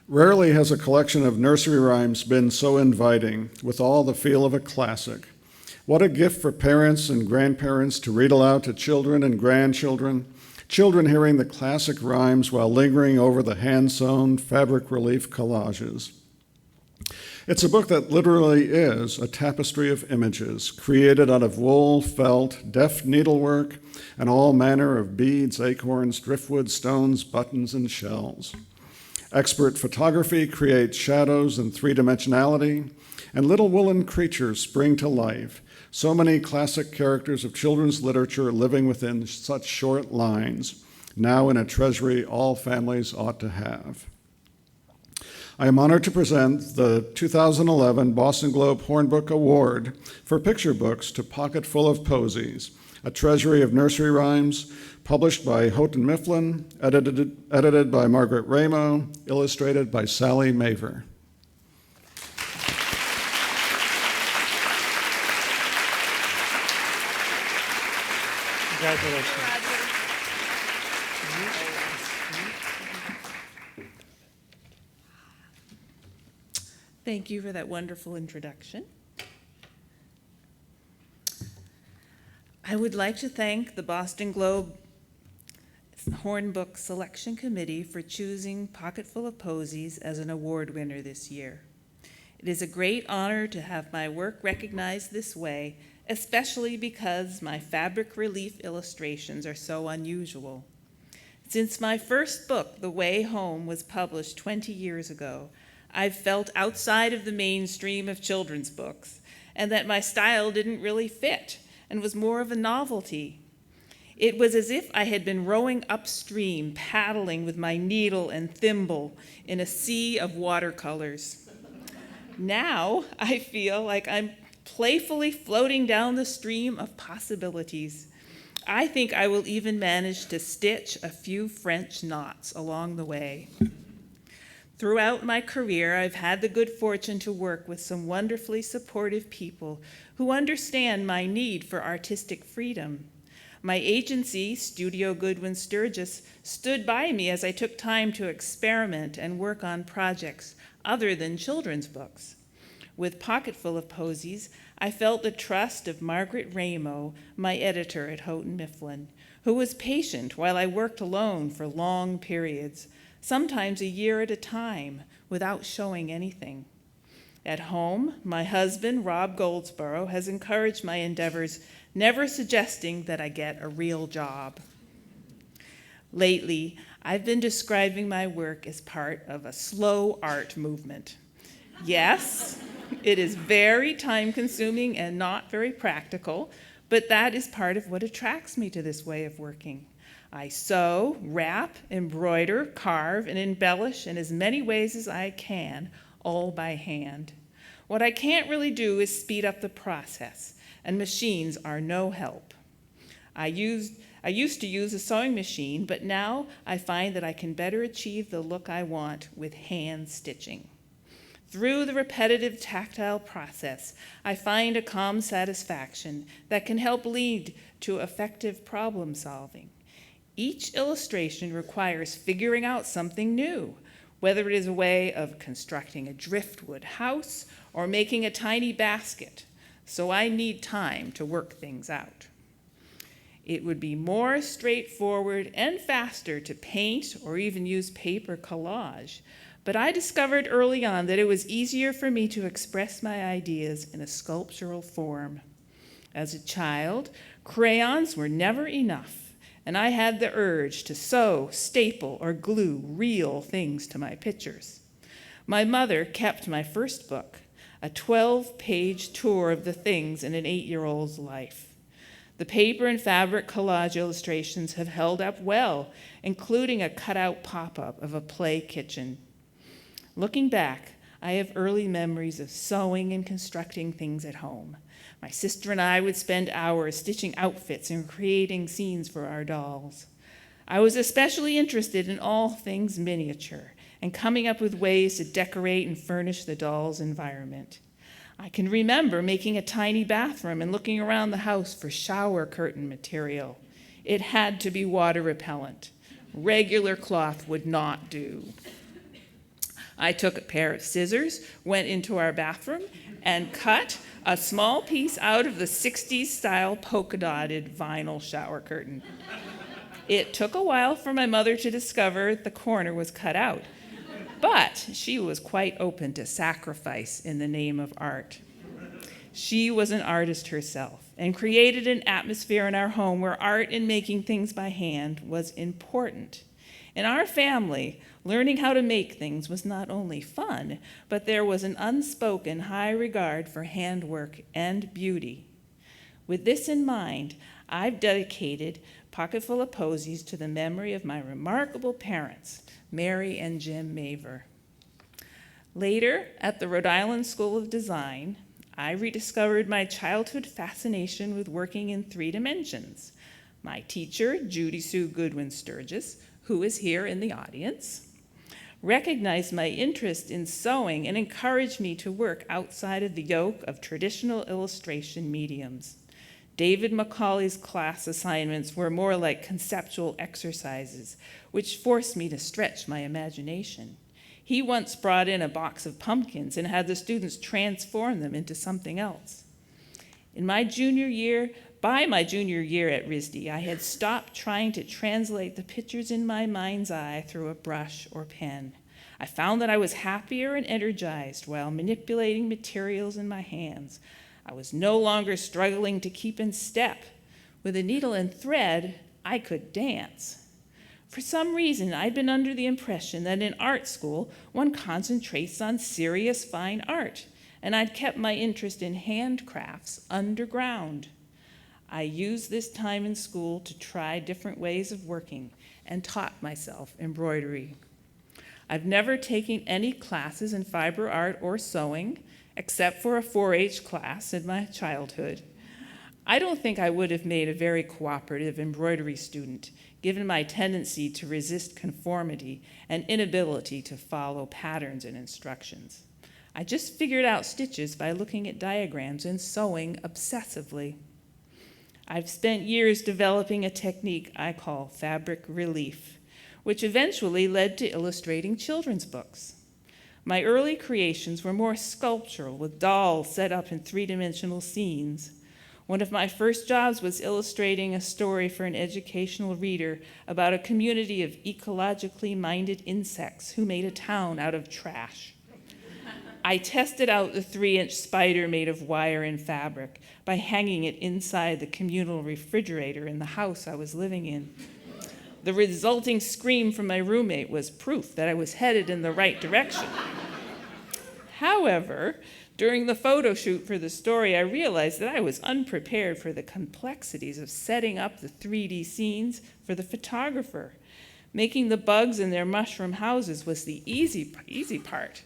Rarely has a collection of nursery rhymes been so inviting, with all the feel of a classic. What a gift for parents and grandparents to read aloud to children and grandchildren, children hearing the classic rhymes while lingering over the hand-sewn fabric relief collages. It's a book that literally is a tapestry of images, created out of wool, felt, deft needlework, and all manner of beads, acorns, driftwood, stones, buttons, and shells. Expert photography creates shadows and three-dimensionality, and little woolen creatures spring to life. So many classic characters of children's literature living within such short lines, now in a treasury all families ought to have. I am honored to present the 2011 Boston Globe Hornbook Award for picture books to Pocketful of Posies, a treasury of nursery rhymes, published by Houghton Mifflin, edited by Margaret Ramo, illustrated by Sally Mavor. Congratulations. Thank you for that wonderful introduction. I would like to thank the Boston Globe Hornbook Selection Committee for choosing Pocketful of Posies as an award winner this year. It is a great honor to have my work recognized this way, especially because my fabric relief illustrations are so unusual. Since my first book, The Way Home, was published 20 years ago, I've felt outside of the mainstream of children's books, and that my style didn't really fit and was more of a novelty. It was as if I had been rowing upstream, paddling with my needle and thimble in a sea of watercolors. Now I feel like I'm playfully floating down the stream of possibilities. I think I will even manage to stitch a few French knots along the way. Throughout my career, I've had the good fortune to work with some wonderfully supportive people who understand my need for artistic freedom. My agency, Studio Goodwin Sturgis, stood by me as I took time to experiment and work on projects other than children's books. With Pocketful of Posies, I felt the trust of Margaret Ramo, my editor at Houghton Mifflin, who was patient while I worked alone for long periods, sometimes a year at a time, without showing anything. At home, my husband, Rob Goldsborough, has encouraged my endeavors, never suggesting that I get a real job. Lately, I've been describing my work as part of a slow art movement. Yes, it is very time-consuming and not very practical, but that is part of what attracts me to this way of working. I sew, wrap, embroider, carve, and embellish in as many ways as I can, all by hand. What I can't really do is speed up the process, and machines are no help. I used to use a sewing machine, but now I find that I can better achieve the look I want with hand stitching. Through the repetitive tactile process, I find a calm satisfaction that can help lead to effective problem solving. Each illustration requires figuring out something new, whether it is a way of constructing a driftwood house or making a tiny basket, so I need time to work things out. It would be more straightforward and faster to paint or even use paper collage, but I discovered early on that it was easier for me to express my ideas in a sculptural form. As a child, crayons were never enough, and I had the urge to sew, staple, or glue real things to my pictures. My mother kept my first book, a 12-page tour of the things in an 8-year-old's life. The paper and fabric collage illustrations have held up well, including a cutout pop-up of a play kitchen. Looking back, I have early memories of sewing and constructing things at home. My sister and I would spend hours stitching outfits and creating scenes for our dolls. I was especially interested in all things miniature and coming up with ways to decorate and furnish the doll's environment. I can remember making a tiny bathroom and looking around the house for shower curtain material. It had to be water repellent. Regular cloth would not do. I took a pair of scissors, went into our bathroom, and cut a small piece out of the 60s style polka dotted vinyl shower curtain. It took a while for my mother to discover the corner was cut out, but she was quite open to sacrifice in the name of art. She was an artist herself and created an atmosphere in our home where art and making things by hand was important. In our family, learning how to make things was not only fun, but there was an unspoken high regard for handwork and beauty. With this in mind, I've dedicated Pocketful of Posies to the memory of my remarkable parents, Mary and Jim Mavor. Later, at the Rhode Island School of Design, I rediscovered my childhood fascination with working in 3 dimensions. My teacher, Judy Sue Goodwin Sturgis, who is here in the audience, recognized my interest in sewing and encouraged me to work outside of the yoke of traditional illustration mediums. David Macaulay's class assignments were more like conceptual exercises, which forced me to stretch my imagination. He once brought in a box of pumpkins and had the students transform them into something else. By my junior year at RISD, I had stopped trying to translate the pictures in my mind's eye through a brush or pen. I found that I was happier and energized while manipulating materials in my hands. I was no longer struggling to keep in step. With a needle and thread, I could dance. For some reason, I'd been under the impression that in art school, one concentrates on serious fine art, and I'd kept my interest in handcrafts underground. I used this time in school to try different ways of working and taught myself embroidery. I've never taken any classes in fiber art or sewing, except for a 4-H class in my childhood. I don't think I would have made a very cooperative embroidery student, given my tendency to resist conformity and inability to follow patterns and instructions. I just figured out stitches by looking at diagrams and sewing obsessively. I've spent years developing a technique I call fabric relief, which eventually led to illustrating children's books. My early creations were more sculptural, with dolls set up in 3-dimensional scenes. One of my first jobs was illustrating a story for an educational reader about a community of ecologically minded insects who made a town out of trash. I tested out the 3-inch spider made of wire and fabric by hanging it inside the communal refrigerator in the house I was living in. The resulting scream from my roommate was proof that I was headed in the right direction. However, during the photo shoot for the story, I realized that I was unprepared for the complexities of setting up the 3D scenes for the photographer. Making the bugs in their mushroom houses was the easy part.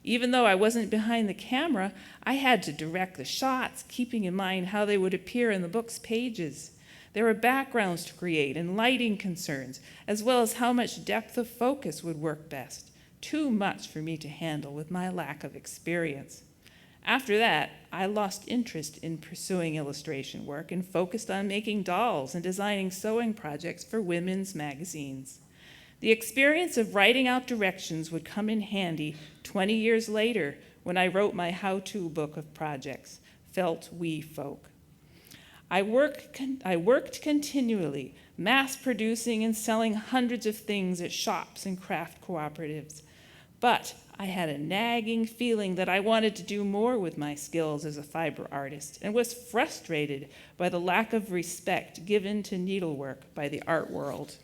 Even though I wasn't behind the camera, I had to direct the shots, keeping in mind how they would appear in the book's pages. There were backgrounds to create and lighting concerns, as well as how much depth of focus would work best. Too much for me to handle with my lack of experience. After that, I lost interest in pursuing illustration work and focused on making dolls and designing sewing projects for women's magazines. The experience of writing out directions would come in handy 20 years later when I wrote my how-to book of projects, Felt We Folk. I worked continually, mass-producing and selling hundreds of things at shops and craft cooperatives. But I had a nagging feeling that I wanted to do more with my skills as a fiber artist and was frustrated by the lack of respect given to needlework by the art world.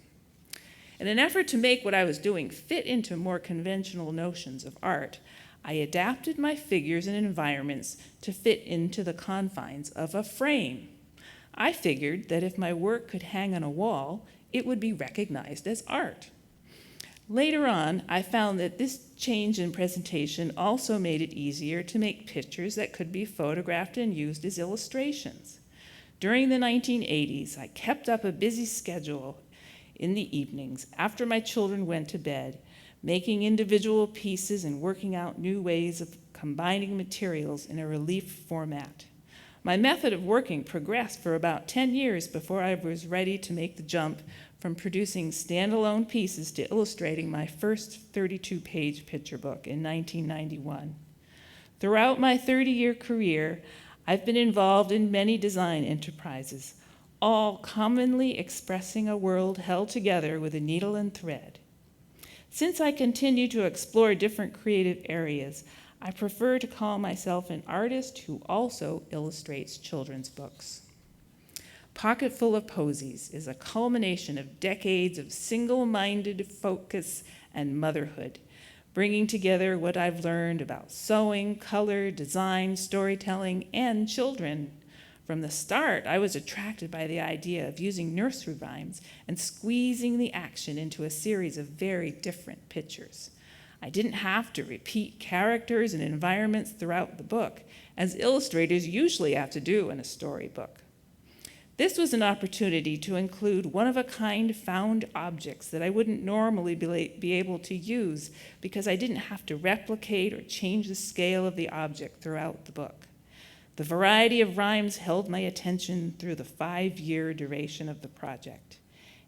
In an effort to make what I was doing fit into more conventional notions of art, I adapted my figures and environments to fit into the confines of a frame. I figured that if my work could hang on a wall, it would be recognized as art. Later on, I found that this change in presentation also made it easier to make pictures that could be photographed and used as illustrations. During the 1980s, I kept up a busy schedule in the evenings after my children went to bed, making individual pieces and working out new ways of combining materials in a relief format. My method of working progressed for about 10 years before I was ready to make the jump from producing standalone pieces to illustrating my first 32-page picture book in 1991. Throughout my 30-year career, I've been involved in many design enterprises, all commonly expressing a world held together with a needle and thread. Since I continue to explore different creative areas, I prefer to call myself an artist who also illustrates children's books. Pocketful of Posies is a culmination of decades of single-minded focus and motherhood, bringing together what I've learned about sewing, color, design, storytelling, and children. From the start, I was attracted by the idea of using nursery rhymes and squeezing the action into a series of very different pictures. I didn't have to repeat characters and environments throughout the book, as illustrators usually have to do in a storybook. This was an opportunity to include one-of-a-kind found objects that I wouldn't normally be able to use because I didn't have to replicate or change the scale of the object throughout the book. The variety of rhymes held my attention through the 5-year duration of the project.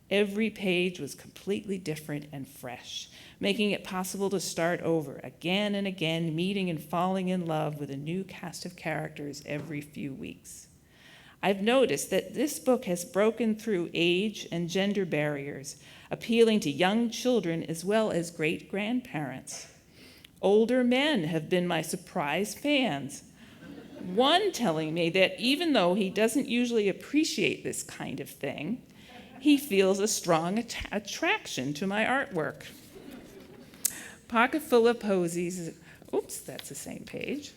Every page was completely different and fresh, making it possible to start over again and again, meeting and falling in love with a new cast of characters every few weeks. I've noticed that this book has broken through age and gender barriers, appealing to young children as well as great-grandparents. Older men have been my surprise fans, one telling me that even though he doesn't usually appreciate this kind of thing, he feels a strong attraction to my artwork. Pocketful of Posies, oops, that's the same page.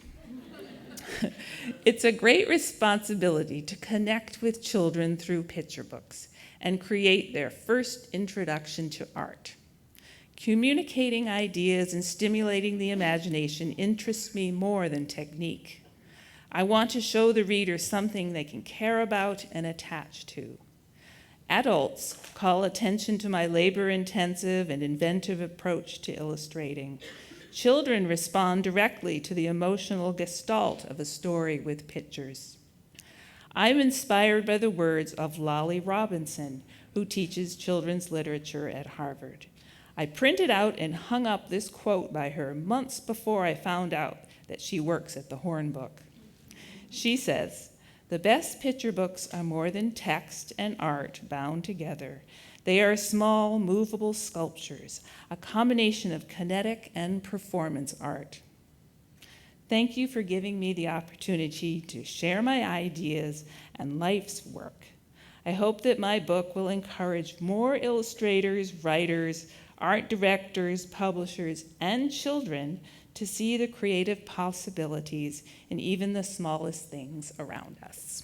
It's a great responsibility to connect with children through picture books and create their first introduction to art. Communicating ideas and stimulating the imagination interests me more than technique. I want to show the reader something they can care about and attach to. Adults call attention to my labor-intensive and inventive approach to illustrating. Children respond directly to the emotional gestalt of a story with pictures. I'm inspired by the words of Lolly Robinson, who teaches children's literature at Harvard. I printed out and hung up this quote by her months before I found out that she works at the Horn Book. She says, "The best picture books are more than text and art bound together. They are small, movable sculptures, a combination of kinetic and performance art." Thank you for giving me the opportunity to share my ideas and life's work. I hope that my book will encourage more illustrators, writers, art directors, publishers, and children to see the creative possibilities in even the smallest things around us.